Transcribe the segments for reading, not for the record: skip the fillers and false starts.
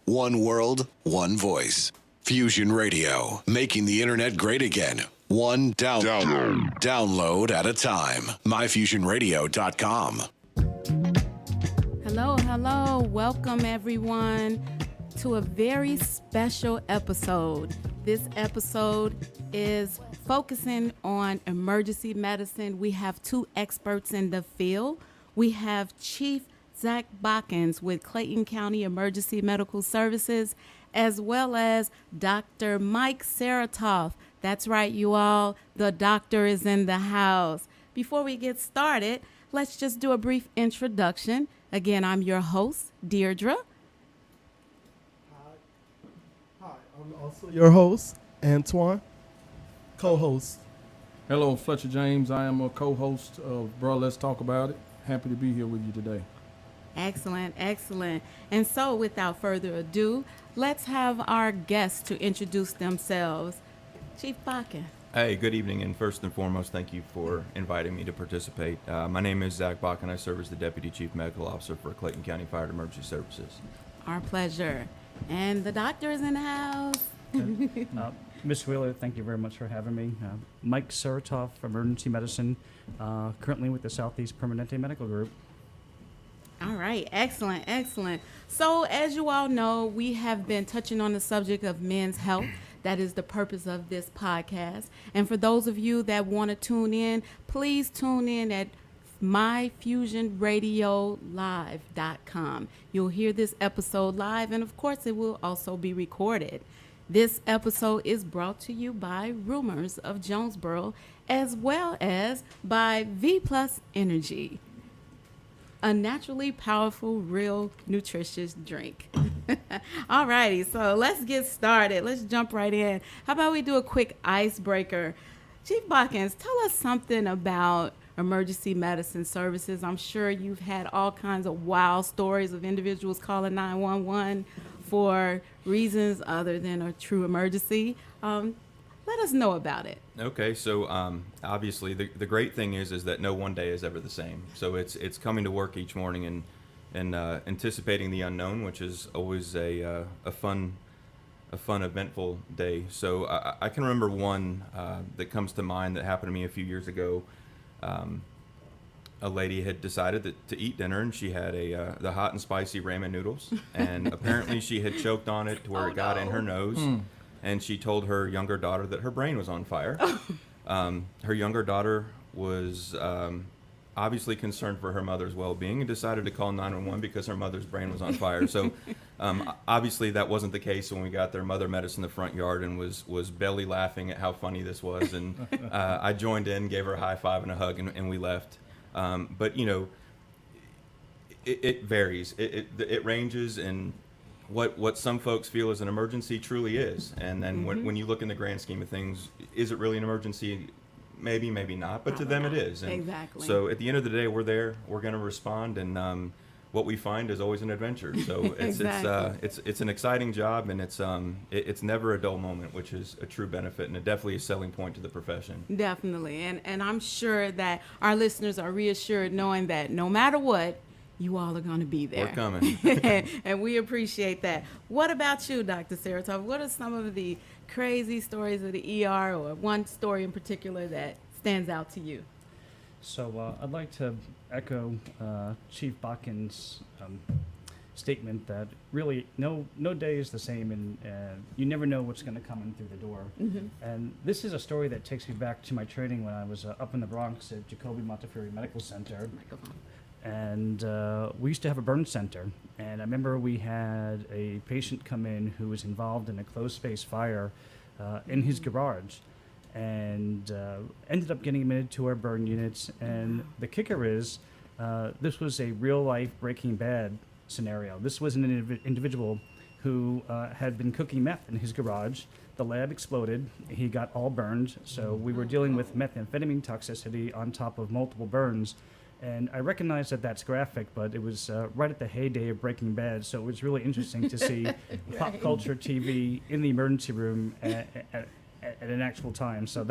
One world, one voice. Fusion Radio, making the internet great again. One download at a time. MyFusionRadio.com. Hello. Welcome, everyone, to a very special episode. This episode is focusing on emergency medicine. We have two experts in the field. We have Chief Zach Botkin with Clayton County Emergency Medical Services, as well as Dr. Mike Serotoff. That's right, you all. The doctor is in the house. Before we get started, let's just do a brief introduction. Again, I'm your host, Deirdre. Hi, I'm also your host, Antoine, co-host. Hello, Fletcher James. I am a co-host of Bro, Let's Talk About It. Happy to be here with you today. Excellent. And so, without further ado, let's have our guests to introduce themselves. Chief Botkin. Hey, good evening, and first and foremost, thank you for inviting me to participate. My name is Zach Botkin. I serve as the Deputy Chief Medical Officer for Clayton County Fire and Emergency Services. Our pleasure. And the doctor is in the house. Ms. Wheeler, thank you very much for having me. Mike Serotoff, Emergency Medicine, currently with the Southeast Permanente Medical Group. All right, excellent. So, as you all know, we have been touching on the subject of men's health. That is the purpose of this podcast. And for those of you that want to tune in, please tune in at myfusionradiolive.com. You'll hear this episode live, and of course, it will also be recorded. This episode is brought to you by Rumors of Jonesboro, as well as by V Plus Energy, a naturally powerful, real nutritious drink. All righty, so let's get started. Let's jump right in. How about we do a quick icebreaker? Chief Botkin, tell us something about emergency medicine services. I'm sure you've had all kinds of wild stories of individuals calling 911 for reasons other than a true emergency. Let us know about it. Okay, so obviously the great thing is that no one day is ever the same. So it's coming to work each morning and anticipating the unknown, which is always a fun, eventful day. So I can remember one that comes to mind that happened to me a few years ago. A lady had decided to eat dinner, and she had the hot and spicy ramen noodles, and apparently she had choked on it to where it got in her nose. And she told her younger daughter that her brain was on fire. Her younger daughter was obviously concerned for her mother's well-being and decided to call 911 because her mother's brain was on fire. So obviously that wasn't the case when we got there. Mother met us in the front yard and was belly laughing at how funny this was. And I joined in, gave her a high five and a hug, and we left. But, you know, it varies. It ranges in what some folks feel is an emergency truly is. And then when you look in the grand scheme of things, is it really an emergency? Maybe not, but to them it is. And exactly. So at the end of the day, we're there, we're going to respond, and what we find is always an adventure. So it's an exciting job, and it's never a dull moment, which is a true benefit and definitely a selling point to the profession. Definitely. And I'm sure that our listeners are reassured knowing that no matter what, you all are going to be there. We're coming. And we appreciate that. What about you, Dr. Serotoff? What are some of the crazy stories of the ER, or one story in particular that stands out to you? So I'd like to echo Chief Botkin's statement that really no day is the same, and you never know what's going to come in through the door. Mm-hmm. And this is a story that takes me back to my training when I was up in the Bronx at Jacoby Montefiore Medical Center. And we used to have a burn center, and I remember we had a patient come in who was involved in a closed space fire in his garage, and ended up getting admitted to our burn units. And the kicker is, this was a real life Breaking Bad scenario. This was an individual who had been cooking meth in his garage. The lab exploded. He got all burned. So we were dealing with methamphetamine toxicity on top of multiple burns. And I recognize that that's graphic, but it was right at the heyday of Breaking Bad, so it was really interesting to see pop culture TV in the emergency room at an actual time. So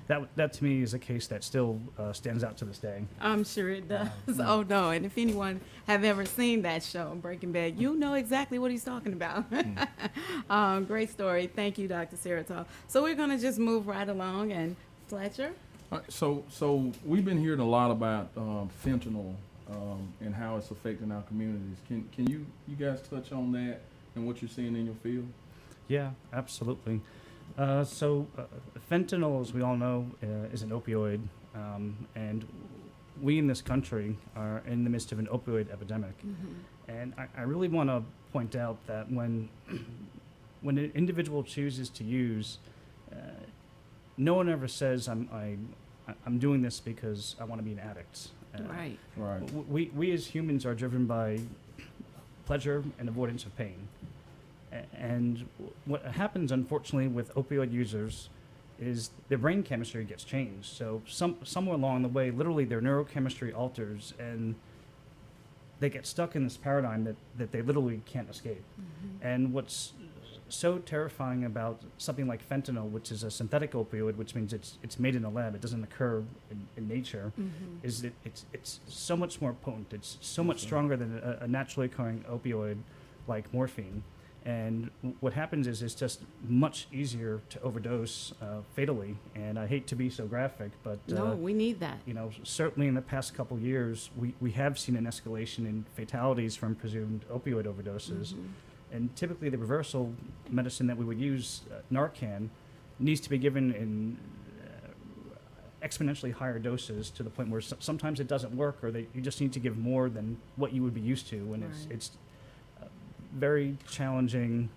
that to me is a case that still stands out to this day. I'm sure it does. Oh no! And if anyone have ever seen that show, Breaking Bad, you know exactly what he's talking about. Great story. Thank you, Dr. Serotoff. So we're gonna just move right along. And Fletcher. All right, so we've been hearing a lot about fentanyl and how it's affecting our communities. Can you guys touch on that and what you're seeing in your field? Yeah, absolutely. Fentanyl, as we all know, is an opioid, and we in this country are in the midst of an opioid epidemic. And I really want to point out that when an individual chooses to use, no one ever says I'm doing this because I want to be an addict. Right. Right. We as humans are driven by pleasure and avoidance of pain. And what happens, unfortunately, with opioid users is their brain chemistry gets changed. So somewhere along the way, literally their neurochemistry alters, and they get stuck in this paradigm that they literally can't escape. And what's so terrifying about something like fentanyl, which is a synthetic opioid, which means it's made in a lab, it doesn't occur in nature, is that it's so much more potent. It's so much stronger than a naturally occurring opioid like morphine. And what happens is it's just much easier to overdose fatally. And I hate to be so graphic, but No, we need that. Certainly in the past couple years, we have seen an escalation in fatalities from presumed opioid overdoses. And typically the reversal medicine that we would use, Narcan, needs to be given in exponentially higher doses to the point where sometimes it doesn't work, or you just need to give more than what you would be used to. And it's very challenging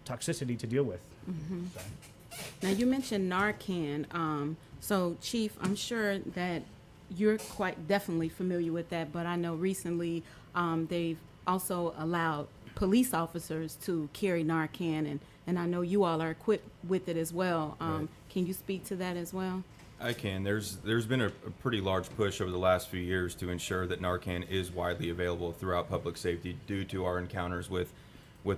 toxicity to deal with. So. Now, you mentioned Narcan. So, Chief, I'm sure that you're quite definitely familiar with that, but I know recently they've also allowed police officers to carry Narcan, and I know you all are equipped with it as well. Right. Can you speak to that as well? I can. There's been a pretty large push over the last few years to ensure that Narcan is widely available throughout public safety due to our encounters with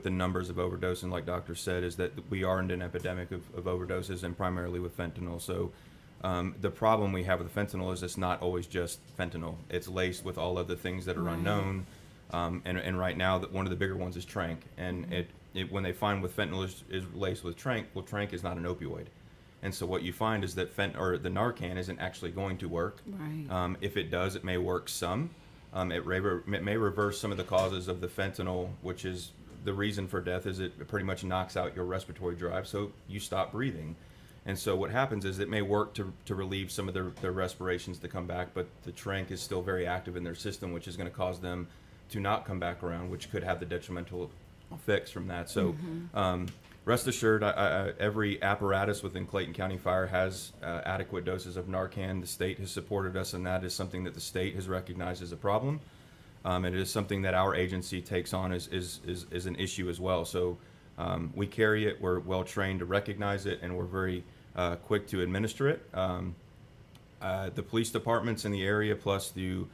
the numbers of overdose. And like Doctor said, is that we are in an epidemic of overdoses, and primarily with fentanyl. So the problem we have with fentanyl is it's not always just fentanyl. It's laced with all of the things that are unknown. And right now, one of the bigger ones is tranq. And when they find with fentanyl is laced with tranq, well, tranq is not an opioid. And so what you find is that the Narcan isn't actually going to work. Right. If it does, it may work some. It may reverse some of the causes of the fentanyl, which is the reason for death, is it pretty much knocks out your respiratory drive, so you stop breathing. And so what happens is it may work to relieve some of their respirations to come back, but the tranq is still very active in their system, which is going to cause them to not come back around, which could have the detrimental effects from that. So rest assured, every apparatus within Clayton County Fire has adequate doses of Narcan. The state has supported us, and that is something that the state has recognized as a problem. And it is something that our agency takes on as an issue as well. So we carry it, we're well trained to recognize it, and we're very quick to administer it. The police departments in the area, plus the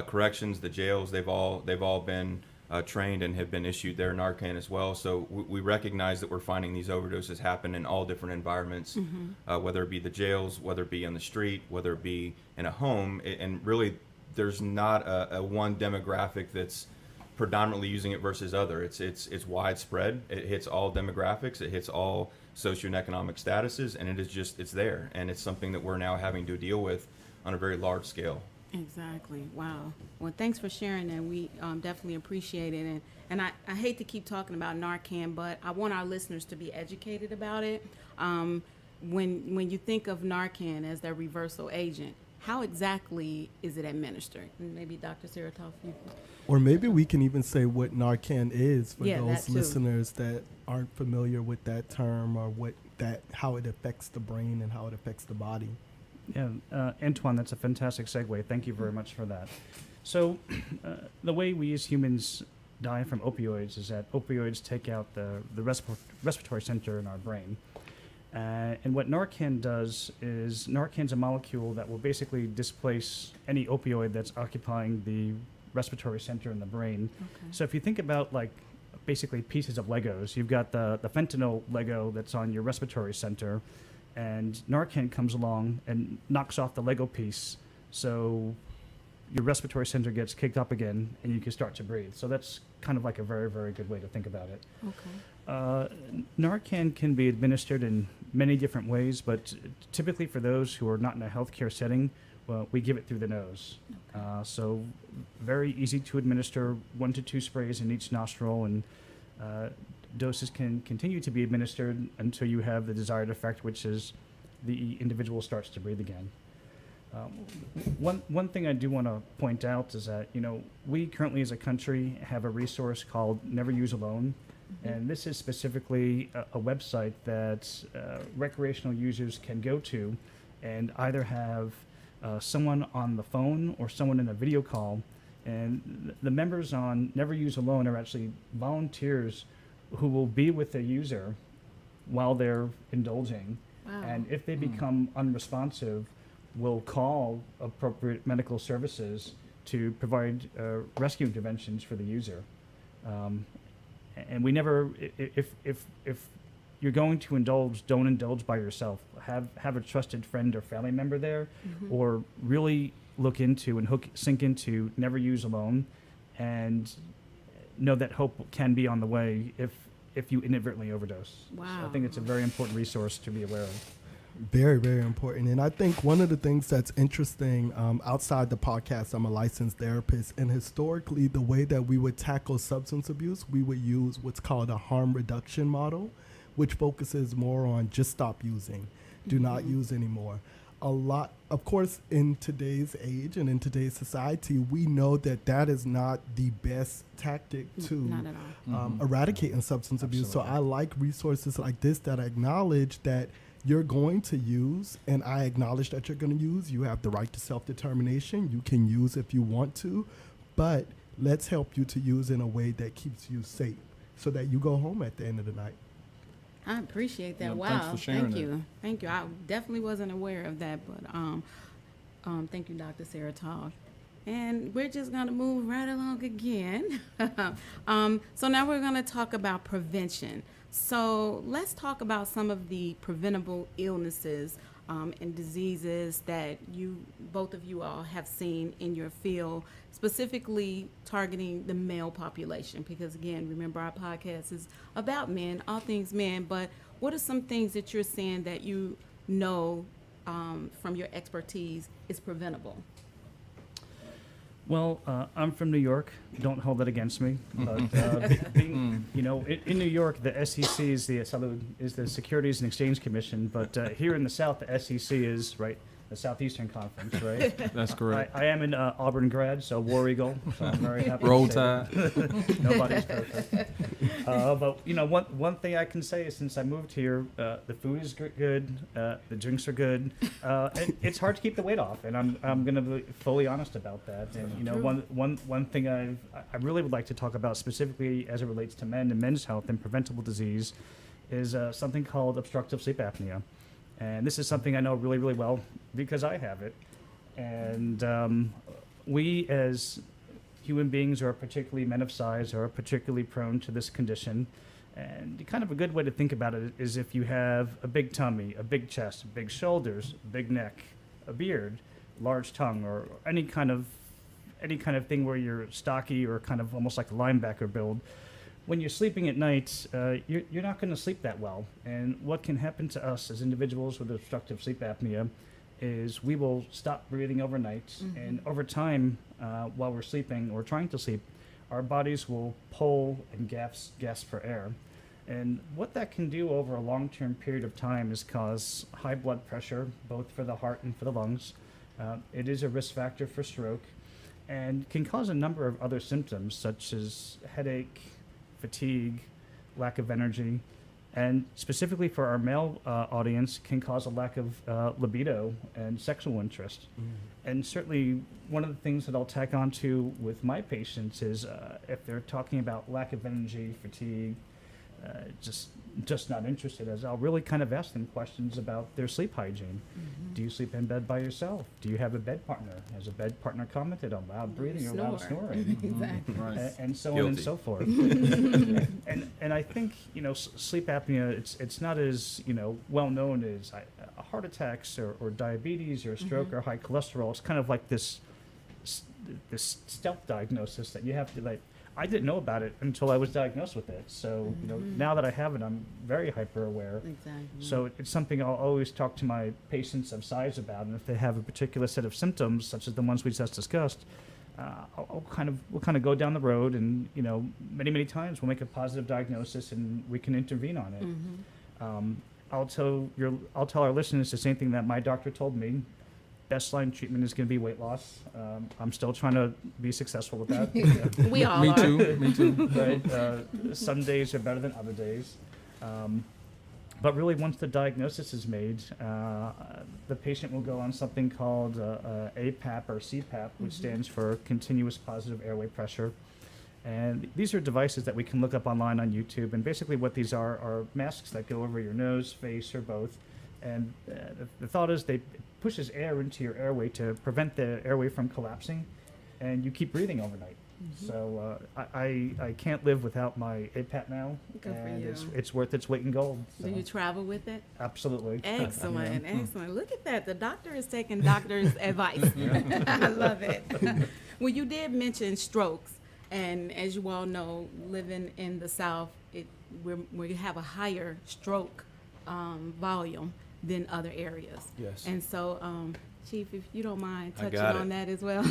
corrections, the jails, they've all been trained and have been issued their Narcan as well. So we recognize that we're finding these overdoses happen in all different environments, whether it be the jails, whether it be on the street, whether it be in a home. And really, there's not a one demographic that's predominantly using it versus other. It's widespread. It hits all demographics. It hits all socioeconomic statuses, and it's there. And it's something that we're now having to deal with on a very large scale. Exactly. Wow. Well, thanks for sharing that. We definitely appreciate it. And I hate to keep talking about Narcan, but I want our listeners to be educated about it. When you think of Narcan as their reversal agent, how exactly is it administered? Maybe Dr. Serotoff, you. Or maybe we can even say what Narcan is for Yeah, that those too. listeners that aren't familiar with that term, or how it affects the brain and how it affects the body. Yeah, Antoine, that's a fantastic segue. Thank you very much for that. So the way we as humans die from opioids is that opioids take out the respiratory center in our brain. And what Narcan does is Narcan's a molecule that will basically displace any opioid that's occupying the respiratory center in the brain. Okay. So if you think about like basically pieces of Legos, you've got the fentanyl Lego that's on your respiratory center. and Narcan comes along and knocks off the Lego piece, so your respiratory center gets kicked up again, and you can start to breathe. So that's kind of like a very, very good way to think about it. Narcan can be administered in many different ways, but typically for those who are not in a healthcare setting, well, we give it through the nose. So very easy to administer, 1 to 2 sprays in each nostril, and doses can continue to be administered until you have the desired effect, which is the individual starts to breathe again. One thing I do want to point out is that, we currently as a country have a resource called Never Use Alone. And this is specifically a website that recreational users can go to and either have someone on the phone or someone in a video call. And the members on Never Use Alone are actually volunteers who will be with the user while they're indulging. Wow. And if they become unresponsive, will call appropriate medical services to provide rescue interventions for the user. And we never, if you're going to indulge, don't indulge by yourself. Have a trusted friend or family member there, or really look into and sink into Never Use Alone, and know that hope can be on the way if you inadvertently overdose. Wow. So I think it's a very important resource to be aware of. Very, very important. And I think one of the things that's interesting, outside the podcast, I'm a licensed therapist, and historically the way that we would tackle substance abuse, we would use what's called a harm reduction model, which focuses more on just stop using, do not use anymore. A lot, of course, in today's age and in today's society, we know that that is not the best tactic to Not at all. eradicating substance abuse. So I like resources like this that acknowledge that you're going to use, and I acknowledge that you're going to use. You have the right to self-determination. You can use if you want to, but let's help you to use in a way that keeps you safe so that you go home at the end of the night. I appreciate that. Yeah, Wow. thanks for sharing Thank that. you. Thank you. I definitely wasn't aware of that, but thank you, Dr. Serotoff. And we're just going to move right along again. So now we're going to talk about prevention. So let's talk about some of the preventable illnesses and diseases that both of you all have seen in your field, specifically targeting the male population. Because again, remember our podcast is about men, all things men. But what are some things that you're seeing that from your expertise is preventable? Well, I'm from New York. Don't hold that against me. But being, in New York, the SEC is the Securities and Exchange Commission. But here in the South, the SEC is the Southeastern Conference, right? That's correct. I am an Auburn grad, so War Eagle. So I'm very happy. Roll to say that. Tide. Nobody's perfect. But one thing I can say is since I moved here, the food is good, the drinks are good. And it's hard to keep the weight off, and I'm going to be fully honest about that. And one thing I really would like to talk about specifically as it relates to men and men's health and preventable disease is something called obstructive sleep apnea. And this is something I know really, really well because I have it. And we as human beings are particularly men of size are particularly prone to this condition. And kind of a good way to think about it is if you have a big tummy, a big chest, big shoulders, big neck, a beard, large tongue, or any kind of thing where you're stocky or kind of almost like a linebacker build. When you're sleeping at night, you're not going to sleep that well. And what can happen to us as individuals with obstructive sleep apnea is we will stop breathing overnight. And over time, while we're sleeping or trying to sleep, our bodies will pull and gasp for air. And what that can do over a long-term period of time is cause high blood pressure, both for the heart and for the lungs. It is a risk factor for stroke and can cause a number of other symptoms such as headache, fatigue, lack of energy, and specifically for our male audience can cause a lack of libido and sexual interest. And certainly one of the things that I'll tack on to with my patients is if they're talking about lack of energy, fatigue, just not interested, as I'll really kind of ask them questions about their sleep hygiene. Do you sleep in bed by yourself? Do you have a bed partner? Has a bed partner commented on loud breathing or loud snoring? Exactly. Right. And so on Guilty. and so forth. And I think sleep apnea it's not as well known as heart attacks or diabetes or stroke or high cholesterol, it's kind of like this stealth diagnosis that you have to like. I didn't know about it until I was diagnosed with it. So now that I have it, I'm very hyper aware. Exactly. So it's something I'll always talk to my patients of size about, and if they have a particular set of symptoms, such as the ones we just discussed, we'll kind of go down the road, and many times we'll make a positive diagnosis, and we can intervene on it. I'll tell our listeners the same thing that my doctor told me. Best line treatment is going to be weight loss. I'm still trying to be successful with that. We all Me are. too. Me too. Right? Some days are better than other days. But really, once the diagnosis is made, the patient will go on something called APAP or CPAP, which stands for Continuous Positive Airway Pressure. And these are devices that we can look up online on YouTube. And basically what these are masks that go over your nose, face, or both. And the thought is it pushes air into your airway to prevent the airway from collapsing. And you keep breathing overnight. So I can't live without my APAP now, Good for and you. it's worth its weight in gold. Do So. you travel with it? Absolutely. Excellent, excellent. Look at that. The doctor is taking doctor's advice. I love it. Well, you did mention strokes, and as you all know, living in the South, we have a higher stroke volume than other areas. Yes. And so, Chief, if you don't mind I touching got on it. that as well.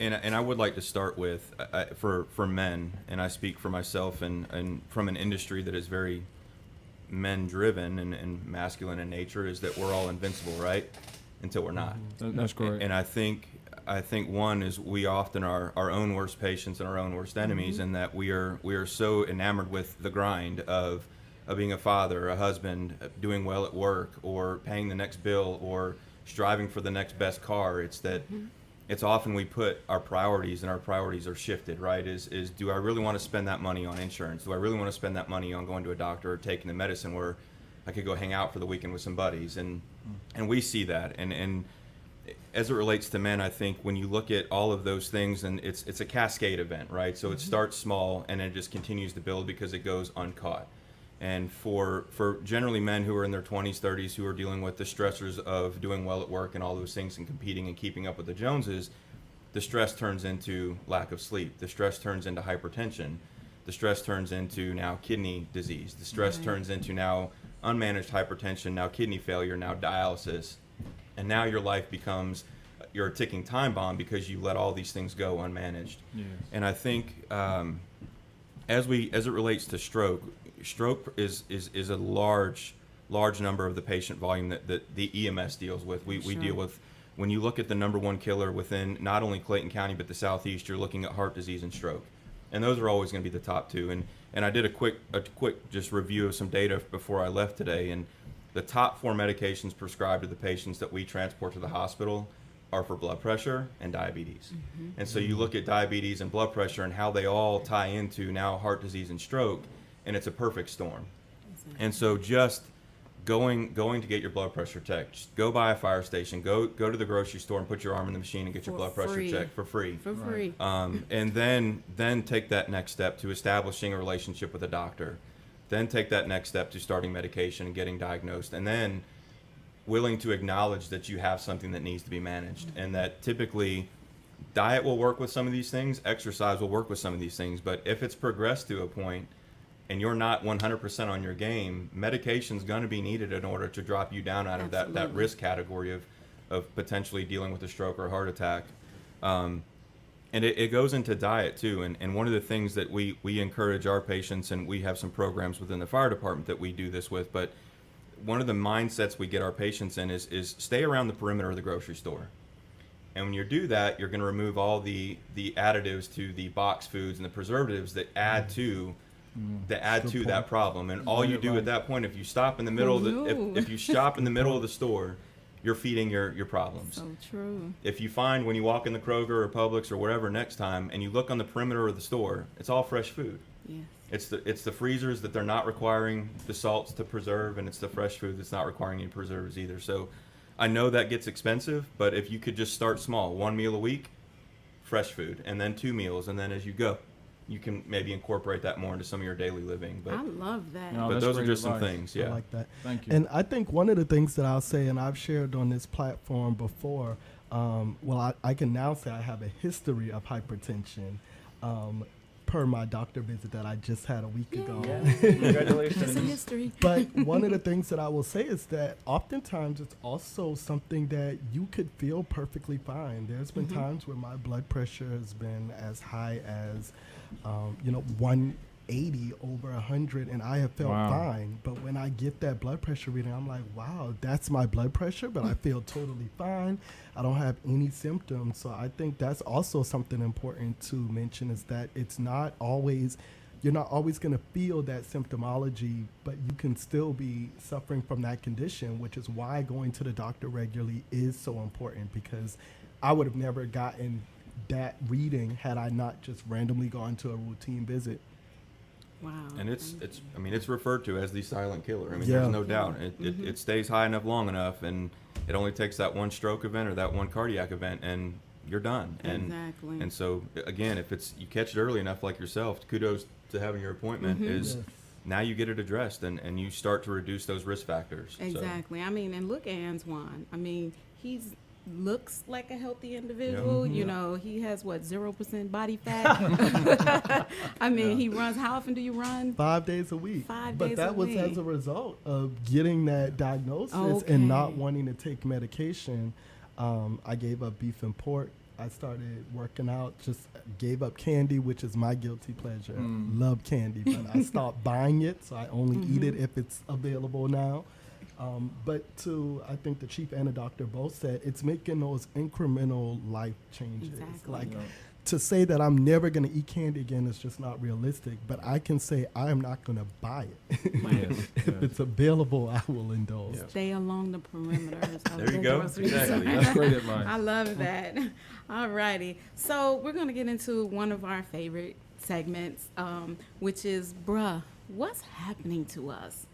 And I would like to start with for men, and I speak for myself, and from an industry that is very men driven and masculine in nature, is that we're all invincible, right? Until we're not. That's correct. And I think one is we often are our own worst patients and our own worst enemies, in that we are so enamored with the grind of being a father, a husband, doing well at work, or paying the next bill, or striving for the next best car. It's that it's often we put our priorities, and our priorities are shifted, right? Is do I really want to spend that money on insurance? Do I really want to spend that money on going to a doctor or taking the medicine where I could go hang out for the weekend with some buddies? And we see that. And as it relates to men, I think when you look at all of those things, and it's a cascade event, right? So it starts small and it just continues to build because it goes uncaught. And for generally men who are in their 20s, 30s, who are dealing with the stressors of doing well at work and all those things and competing and keeping up with the Joneses, the stress turns into lack of sleep. The stress turns into hypertension. The stress turns into now kidney disease. The stress turns into now unmanaged hypertension, now kidney failure, now dialysis. And now your life becomes you're a ticking time bomb because you let all these things go unmanaged. Yes. And I think as it relates to stroke is a large number of the patient volume that the EMS deals with. We deal with, when you look at the number one killer within not only Clayton County but the Southeast, you're looking at heart disease and stroke, and those are always going to be the top two. And I did a quick just review of some data before I left today, and the top 4 medications prescribed to the patients that we transport to the hospital are for blood pressure and diabetes. And so you look at diabetes and blood pressure and how they all tie into now heart disease and stroke, and it's a perfect storm. And so just going to get your blood pressure checked, just go by a fire station, go to the grocery store and put your arm in the machine and get your blood pressure checked for free. For free. And then take that next step to establishing a relationship with a doctor. Then take that next step to starting medication and getting diagnosed, and then willing to acknowledge that you have something that needs to be managed, and that typically diet will work with some of these things, exercise will work with some of these things, but if it's progressed to a point and you're not 100% on your game, medication's going to be needed in order to drop you down out of that risk category of potentially dealing with a stroke or a heart attack. And it goes into diet too. And one of the things that we encourage our patients, and we have some programs within the fire department that we do this with, but one of the mindsets we get our patients in is stay around the perimeter of the grocery store. And when you do that, you're going to remove all the additives to the box foods and the preservatives that add to that problem. And all you do at that point, if you stop in the middle of if you shop in the middle of the store, you're feeding your problems. So true. If you find when you walk in the Kroger or Publix or wherever next time and you look on the perimeter of the store, it's all fresh food. Yes. It's the freezers that they're not requiring the salts to preserve, and it's the fresh food that's not requiring any preservatives either. So I know that gets expensive, but if you could just start small, 1 meal a week, fresh food, and then 2 meals, and then as you go, you can maybe incorporate that more into some of your daily living. But I love that. No, but that's those are great just some advice. things. I Yeah. like that. Thank you. And I think one of the things that I'll say, and I've shared on this platform before, I can now say I have a history of hypertension, per my doctor visit that I just had a week ago. Yeah. It's a Congratulations. history. But one of the things that I will say is that oftentimes it's also something that you could feel perfectly fine. There's been times where my blood pressure has been as high as, 180 over 100, and I have felt Wow. fine. But when I get that blood pressure reading, I'm like, wow, that's my blood pressure, but I feel totally fine. I don't have any symptoms. So I think that's also something important to mention, is that it's not always, you're not always going to feel that symptomology, but you can still be suffering from that condition, which is why going to the doctor regularly is so important, because I would have never gotten that reading had I not just randomly gone to a routine visit. Wow. And it's referred to as the silent killer. I mean, Yeah. there's no doubt. It stays high enough long enough, and it only takes that one stroke event or that one cardiac event, and you're done. Exactly. And so again, if it's you catch it early enough, like yourself, kudos to having your appointment. Is Yes. now you get it addressed, and you start to reduce those risk factors. So, Exactly. I mean, and look at Antoine. I mean, he's looks like a healthy individual. Yeah. You know, he has 0% body fat. I mean, he runs. How often do you run? 5 days a week. 5 but days that a was as week. a result of getting that diagnosis Okay. and not wanting to take medication. I gave up beef and pork. I started working out, just gave up candy, which is my guilty pleasure. Love candy, but I stopped buying it, so I only eat it if it's available now. But I think the chief and the doctor both said it's making those incremental life changes. Exactly. Like, Yeah. to say that I'm never going to eat candy again is just not realistic, but I can say I am not going to buy it. Yes, If yes. it's available, I will indulge. Yeah. Stay along the perimeters. Of There the you go. grocery Exactly. store. That's great advice. I love that. All righty. So we're going to get into one of our favorite segments, which is, bruh, what's happening to us?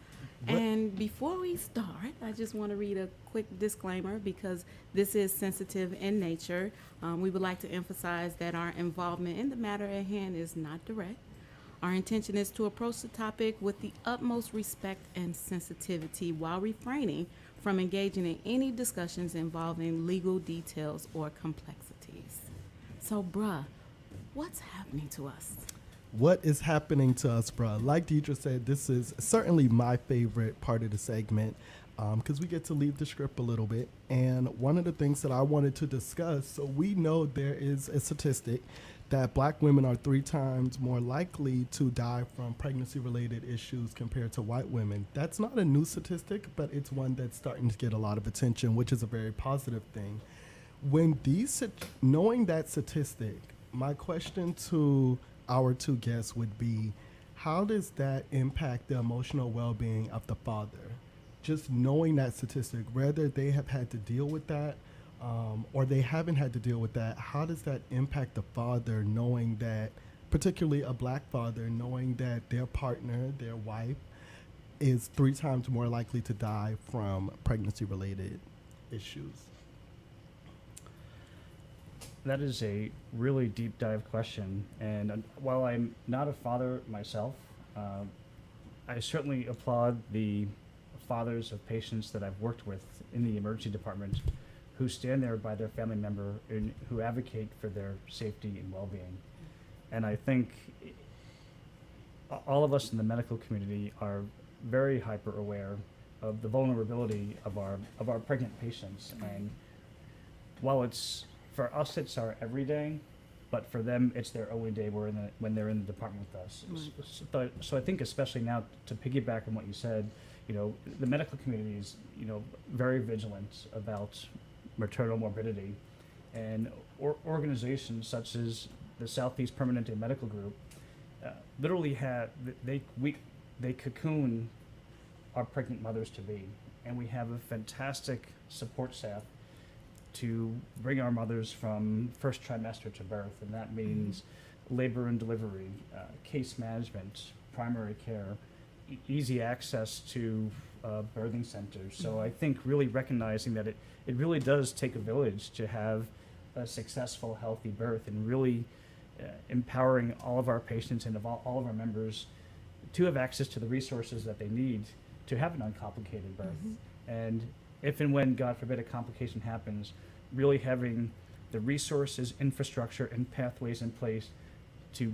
And before we start, I just want to read a quick disclaimer because this is sensitive in nature. We would like to emphasize that our involvement in the matter at hand is not direct. Our intention is to approach the topic with the utmost respect and sensitivity while refraining from engaging in any discussions involving legal details or complexities. So, bruh, what's happening to us? What is happening to us, bruh? Like Deidre said, this is certainly my favorite part of the segment because we get to leave the script a little bit. And one of the things that I wanted to discuss, so we know there is a statistic that black women are 3 times more likely to die from pregnancy-related issues compared to white women. That's not a new statistic, but it's one that's starting to get a lot of attention, which is a very positive thing. Knowing that statistic, my question to our 2 guests would be, how does that impact the emotional well-being of the father? Just knowing that statistic, whether they have had to deal with that or they haven't had to deal with that, how does that impact the father, knowing that, particularly a black father, knowing that their partner, their wife, is 3 times more likely to die from pregnancy-related issues? That is a really deep dive question, and while I'm not a father myself, I certainly applaud the fathers of patients that I've worked with in the emergency department who stand there by their family member and who advocate for their safety and well-being. And I think all of us in the medical community are very hyper aware of the vulnerability of our pregnant patients. And while for us it's our everyday, but for them it's their only day when they're in the department with us. Right. So I think especially now, to piggyback on what you said, the medical community is very vigilant about maternal morbidity, and organizations such as the Southeast Permanente Medical Group literally they cocoon our pregnant mothers to be, and we have a fantastic support staff to bring our mothers from first trimester to birth, and that means labor and delivery, case management, primary care, easy access to birthing centers. So I think really recognizing that it really does take a village to have a successful, healthy birth, and really empowering all of our patients and of all of our members to have access to the resources that they need to have an uncomplicated birth. And if and when, God forbid, a complication happens, really having the resources, infrastructure, and pathways in place to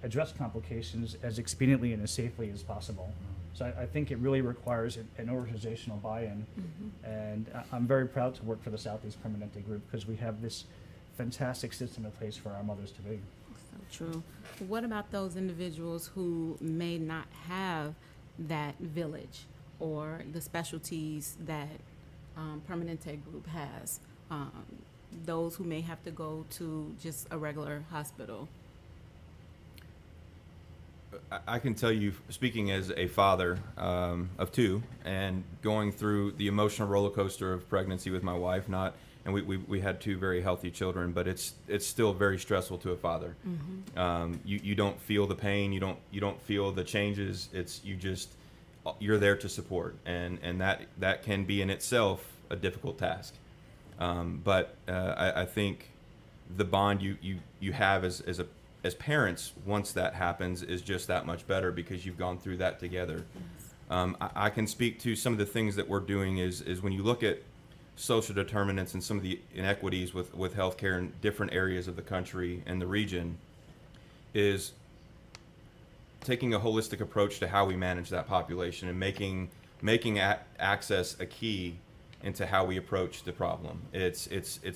address complications as expediently and as safely as possible. So I think it really requires an organizational buy-in. And I'm very proud to work for the Southeast Permanente Group because we have this fantastic system in place for our mothers to be. So true. What about those individuals who may not have that village or the specialties that Permanente Group has? Those who may have to go to just a regular hospital. I can tell you, speaking as a father of two and going through the emotional roller coaster of pregnancy with my wife, and we had two very healthy children, but it's still very stressful to a father. You don't feel the pain, you don't feel the changes. You're there to support, and that can be in itself a difficult task. But I think the bond you have as parents, once that happens, is just that much better because you've gone through that together. I can speak to some of the things that we're doing is when you look at social determinants and some of the inequities with healthcare in different areas of the country and the region, is taking a holistic approach to how we manage that population and making access a key into how we approach the problem. It's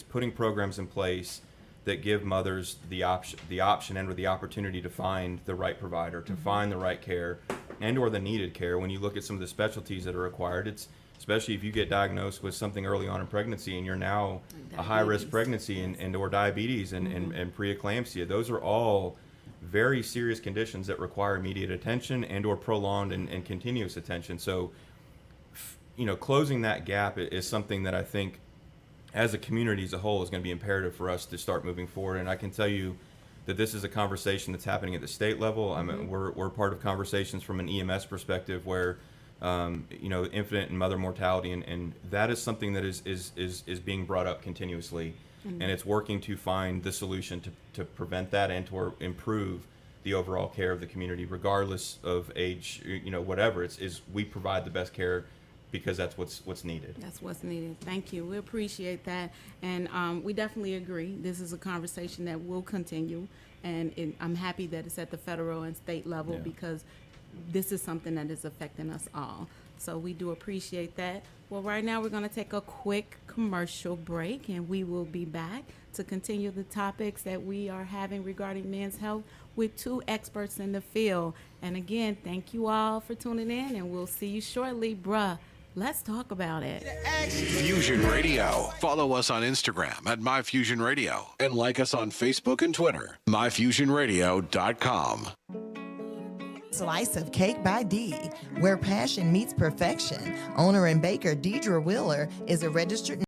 putting programs in place that give mothers the option and or the opportunity to find the right provider, to find the right care and or the needed care. When you look at some of the specialties that are required, it's especially if you get diagnosed with something early on in pregnancy and you're now a high-risk pregnancy and or diabetes and preeclampsia. Those are all very serious conditions that require immediate attention and or prolonged and continuous attention. So, closing that gap is something that I think as a community as a whole is going to be imperative for us to start moving forward. And I can tell you that this is a conversation that's happening at the state level. I mean, we're part of conversations from an EMS perspective where, infant and mother mortality, and that is something that is being brought up continuously. And it's working to find the solution to prevent that and to improve the overall care of the community, regardless of age, whatever. It's we provide the best care because that's what's needed. That's what's needed. Thank you. We appreciate that. And we definitely agree. This is a conversation that will continue. And I'm happy that it's at the federal and state level because this is something that is affecting us all. So we do appreciate that. Well, right now we're going to take a quick commercial break, and we will be back to continue the topics that we are having regarding men's health with two experts in the field. And again, thank you all for tuning in, and we'll see you shortly. Let's talk about it. Fusion Radio. Follow us on Instagram at MyFusionRadio and like us on Facebook and Twitter. MyFusionRadio.com. Slice of Cake by Dee, where passion meets perfection. Owner and baker Deidre Wheeler is a registered